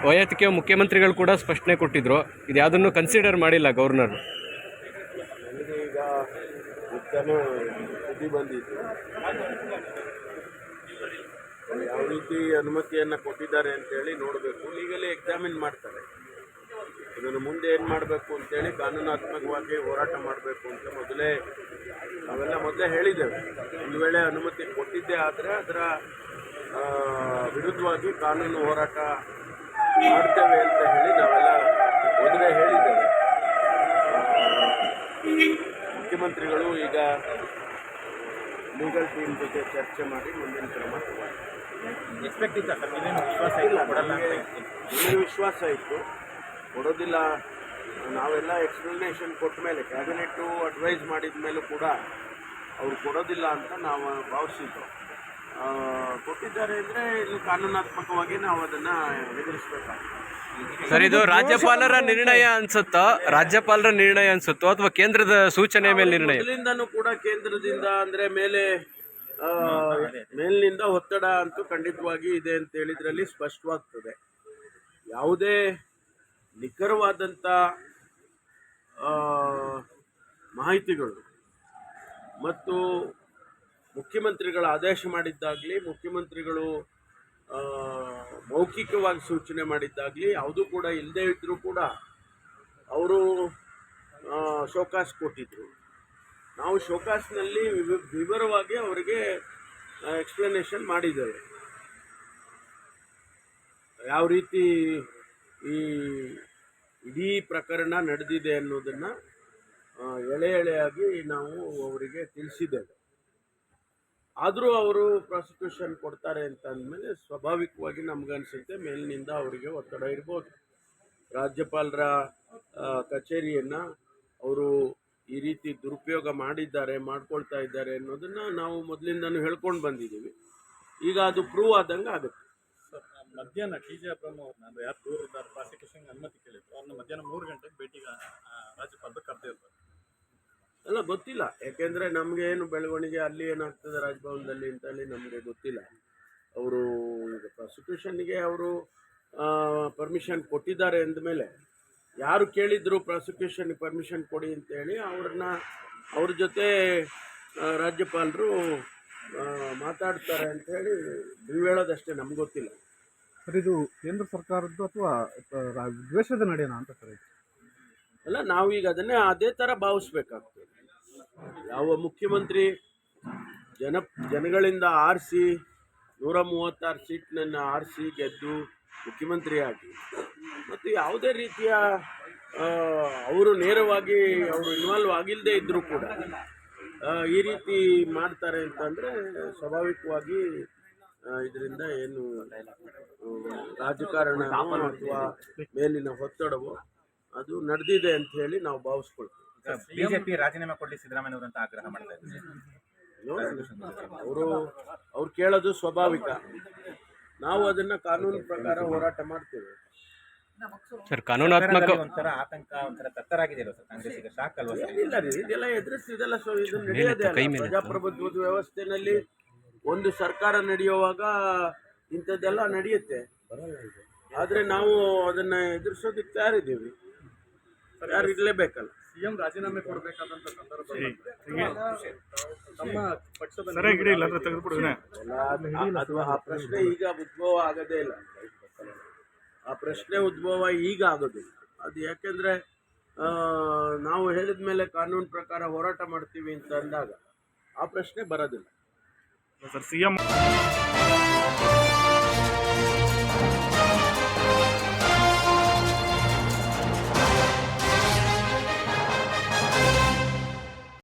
ವೈಯಕ್ತಿಕ ಮುಖ್ಯಮಂತ್ರಿಗಳು ಕೂಡ ಸ್ಪಷ್ಟನೆ ಕೊಟ್ಟಿದ್ರು. ಇದು ಯಾವುದನ್ನು ಕನ್ಸಿಡರ್ ಮಾಡಿಲ್ಲ ಗವರ್ನರ್. ನನಗೆ ಈಗ ಉತ್ತನೇ ಸುದ್ದಿ ಬಂದಿತ್ತು, ಯಾವ ರೀತಿ ಅನುಮತಿಯನ್ನು ಕೊಟ್ಟಿದ್ದಾರೆ ಅಂತೇಳಿ ನೋಡಬೇಕು. ಲೀಗಲಿ ಎಕ್ಸಾಮಿನ್ ಮಾಡ್ತಾರೆ. ಇದನ್ನು ಮುಂದೆ ಏನು ಮಾಡಬೇಕು ಅಂತೇಳಿ ಕಾನೂನಾತ್ಮಕವಾಗಿ ಹೋರಾಟ ಮಾಡಬೇಕು ಅಂತ ನಾವೆಲ್ಲ ಮೊದಲೇ ಹೇಳಿದ್ದೇವೆ. ಒಂದು ವೇಳೆ ಅನುಮತಿ ಕೊಟ್ಟಿದ್ದೇ ಆದರೆ ಅದರ ವಿರುದ್ಧವಾಗಿ ಕಾನೂನು ಹೋರಾಟ ಮಾಡ್ತೇವೆ ಅಂತ ಹೇಳಿ ನಾವೆಲ್ಲ ಮೊದಲೇ ಹೇಳಿದ್ದೇವೆ. ಮುಖ್ಯಮಂತ್ರಿಗಳು ಈಗ ಲೀಗಲ್ ಟೀಮ್ ಜೊತೆ ಚರ್ಚೆ ಮಾಡಿ ಮುಂದಿನ ಕ್ರಮ ತಗೊಂಡು ಎಕ್ಸ್ಪೆಕ್ಟ್ ಇತ್ತ ಸರ್, ನೀವೇನು ವಿಶ್ವಾಸ ಇಲ್ಲ ಕೊಡಲ್ಲ? ನನಗೆ ವಿಶ್ವಾಸ ಇತ್ತು, ಕೊಡೋದಿಲ್ಲ. ನಾವೆಲ್ಲ ಎಕ್ಸ್ಪ್ಲನೇಷನ್ ಕೊಟ್ಟ ಮೇಲೆ, ಕ್ಯಾಬಿನೆಟ್ಟು ಅಡ್ವೈಸ್ ಮಾಡಿದ ಮೇಲೂ ಕೂಡ ಅವ್ರು ಕೊಡೋದಿಲ್ಲ ಅಂತ ನಾವು ಭಾವಿಸಿದ್ದು. ಕೊಟ್ಟಿದ್ದಾರೆ ಅಂದರೆ ಇಲ್ಲಿ ಕಾನೂನಾತ್ಮಕವಾಗಿ ನಾವು ಅದನ್ನು ಎದುರಿಸಬೇಕಾಗ್ತದೆ. ಸರ್, ಇದು ರಾಜ್ಯಪಾಲರ ನಿರ್ಣಯ ಅನ್ಸುತ್ತೋ ಅಥವಾ ಕೇಂದ್ರದ ಸೂಚನೆ ಮೇಲೆ ನಿರ್ಣಯ? ಮೊದಲಿಂದನೂ ಕೂಡ ಕೇಂದ್ರದಿಂದ ಅಂದರೆ ಮೇಲಿನಿಂದ ಒತ್ತಡ ಅಂತೂ ಖಂಡಿತವಾಗಿ ಇದೆ ಅಂತ ಹೇಳಿದ್ರಲ್ಲಿ ಸ್ಪಷ್ಟವಾಗ್ತದೆ. ಯಾವುದೇ ನಿಖರವಾದಂಥ ಮಾಹಿತಿಗಳು ಮತ್ತು ಮುಖ್ಯಮಂತ್ರಿಗಳ ಆದೇಶ ಮಾಡಿದ್ದಾಗಲಿ, ಮುಖ್ಯಮಂತ್ರಿಗಳು ಮೌಖಿಕವಾಗಿ ಸೂಚನೆ ಮಾಡಿದ್ದಾಗಲಿ ಯಾವುದೂ ಕೂಡ ಇಲ್ಲದೇ ಇದ್ದರೂ ಕೂಡ ಅವರು ಶೋಕಾಸ್ ಕೊಟ್ಟಿದ್ದರು. ನಾವು ಶೋಕಾಸ್ನಲ್ಲಿ ವಿವರವಾಗಿ ಅವರಿಗೆ ಎಕ್ಸ್ಪ್ಲನೇಷನ್ ಮಾಡಿದ್ದೇವೆ. ಯಾವ ರೀತಿ ಈ ಇಡೀ ಪ್ರಕರಣ ನಡೆದಿದೆ ಅನ್ನೋದನ್ನು ಎಳೆಯಾಗಿ ನಾವು ಅವರಿಗೆ ತಿಳಿಸಿದ್ದೇವೆ. ಆದರೂ ಅವರು ಪ್ರಾಸಿಕ್ಯೂಷನ್ ಕೊಡ್ತಾರೆ ಅಂತ ಅಂದಮೇಲೆ ಸ್ವಾಭಾವಿಕವಾಗಿ ನಮಗನ್ಸುತ್ತೆ ಮೇಲಿನಿಂದ ಅವರಿಗೆ ಒತ್ತಡ ಇರ್ಬೋದು. ರಾಜ್ಯಪಾಲರ ಕಚೇರಿಯನ್ನು ಅವರು ಈ ರೀತಿ ದುರುಪಯೋಗ ಮಾಡ್ಕೊಳ್ತಾ ಇದ್ದಾರೆ ಅನ್ನೋದನ್ನು ನಾವು ಮೊದಲಿಂದನೂ ಹೇಳ್ಕೊಂಡು ಬಂದಿದ್ದೀವಿ. ಈಗ ಅದು ಪ್ರೂವ್ ಆದಂಗೆ ಆಗುತ್ತೆ. ಸರ್, ಮಧ್ಯಾಹ್ನ ಟಿ.ಜೆ. ಅಬ್ರಹಂ ಅವ್ರನ್ನ ಯಾರು ದೂರ ಇದ್ದಾರೆ ಪ್ರಾಸಿಕ್ಯೂಷನ್ಗೆ ಅನುಮತಿ ಕೇಳಿದ್ರು, ಅವ್ರನ್ನ ಮಧ್ಯಾಹ್ನ 3 ಗಂಟೆಗೆ ಭೇಟಿಗೆ ರಾಜ್ಯಪಾಲರು ಕರೆದಿರ್ತಾರೆ. ಎಲ್ಲ ಗೊತ್ತಿಲ್ಲ, ಯಾಕೆಂದರೆ ನಮಗೆ ಏನು ಬೆಳವಣಿಗೆ ಅಲ್ಲಿ ಏನಾಗ್ತದೆ ರಾಜಭವನದಲ್ಲಿ ಅಂತೇಳಿ ನಮಗೆ ಗೊತ್ತಿಲ್ಲ. ಅವರು ಈಗ ಪ್ರಾಸಿಕ್ಯೂಷನ್ಗೆ ಅವರು ಪರ್ಮಿಷನ್ ಕೊಟ್ಟಿದ್ದಾರೆ ಅಂದಮೇಲೆ ಯಾರು ಕೇಳಿದ್ರು ಪ್ರಾಸಿಕ್ಯೂಷನ್ಗೆ ಪರ್ಮಿಷನ್ ಕೊಡಿ ಅಂತೇಳಿ ಅವ್ರ ಜೊತೆ ರಾಜ್ಯಪಾಲರು ಮಾತಾಡ್ತಾರೆ ಅಂಥೇಳಿ ನೀವು ಹೇಳೋದಷ್ಟೇ, ನಮ್ಗೆ ಗೊತ್ತಿಲ್ಲ. ಸರ್, ಇದು ಕೇಂದ್ರ ಸರ್ಕಾರದ್ದು ಅಥವಾ ದ್ವೇಷದ ನಡೆಯೋಣ ಅಂತ ಸರ್? ಅಲ್ಲ, ನಾವೀಗ ಅದನ್ನೇ ಅದೇ ಥರ ಭಾವಿಸ್ಬೇಕಾಗ್ತದೆ. ಯಾವ ಮುಖ್ಯಮಂತ್ರಿ ಜನಗಳಿಂದ ಆರಿಸಿ 136 ಸೀಟ್ನನ್ನು ಆರಿಸಿ ಗೆದ್ದು ಮುಖ್ಯಮಂತ್ರಿಯಾಗಿ ಮತ್ತು ಯಾವುದೇ ರೀತಿಯ ಅವರು ನೇರವಾಗಿ ಇನ್ವಾಲ್ವ್ ಆಗಿಲ್ಲದೆ ಇದ್ದರೂ ಕೂಡ ಈ ರೀತಿ ಮಾಡ್ತಾರೆ ಅಂತಂದರೆ ಸ್ವಾಭಾವಿಕವಾಗಿ ಇದರಿಂದ ಏನು ರಾಜಕಾರಣ ಅಥವಾ ಮೇಲಿನ ಒತ್ತಡವೋ ಅದು ನಡೆದಿದೆ ಅಂತ ಹೇಳಿ ನಾವು ಭಾವಿಸ್ಕೊಳ್ತೀವಿ. ಬಿಜೆಪಿ ರಾಜೀನಾಮೆ ಕೊಡಲಿ ಸಿದ್ದರಾಮಯ್ಯ ಅವರಂತ ಆಗ್ರಹ ಮಾಡ್ತಾ ಇದ್ದಾರೆ. ಅವ್ರು ಕೇಳೋದು ಸ್ವಾಭಾವಿಕ. ನಾವು ಅದನ್ನು ಕಾನೂನು ಪ್ರಕಾರ ಹೋರಾಟ ಮಾಡ್ತೇವೆ. ಸರ್, ಕಾನೂನಾತ್ಮಕ ಒಂಥರ ಆತಂಕ, ಒಂಥರ ತತ್ತರಾಗಿದೆ ಸರ್ ಕಾಂಗ್ರೆಸ್ ಈಗ. ಶಾಕ್ ಅಲ್ವಾ? ಇಲ್ಲ ರೀ, ಇದೆಲ್ಲ ಎದುರಿಸಿದೆಲ್ಲ ಇದು ನಡೆಯೋದೇ ಅಲ್ಲ. ಪ್ರಜಾಪ್ರಭುತ್ವದ ವ್ಯವಸ್ಥೆಯಲ್ಲಿ ಒಂದು ಸರ್ಕಾರ ನಡೆಯುವಾಗ ಇಂಥದ್ದೆಲ್ಲ ನಡೆಯುತ್ತೆ. ಆದರೆ ನಾವು ಅದನ್ನು ಎದುರಿಸೋದಕ್ಕೆ ತಯಾರಿದ್ದೀವಿ, ಇರಲೇಬೇಕಲ್ಲ. ಸಿಎಂ ರಾಜೀನಾಮೆ ಕೊಡಬೇಕಾದಂಥ ಸಂದರ್ಭ ತಮ್ಮ ಪಕ್ಷದ ಆ ಪ್ರಶ್ನೆ ಈಗ ಉದ್ಭವ ಆಗೋದೇ ಇಲ್ಲ. ಆ ಪ್ರಶ್ನೆ ಉದ್ಭವ ಈಗ ಆಗೋದಿಲ್ಲ. ಅದು ಯಾಕೆಂದರೆ ನಾವು ಹೇಳಿದ ಮೇಲೆ ಕಾನೂನು ಪ್ರಕಾರ ಹೋರಾಟ ಮಾಡ್ತೀವಿ ಅಂತ ಅಂದಾಗ ಆ ಪ್ರಶ್ನೆ ಬರೋದಿಲ್ಲ. Sir, CM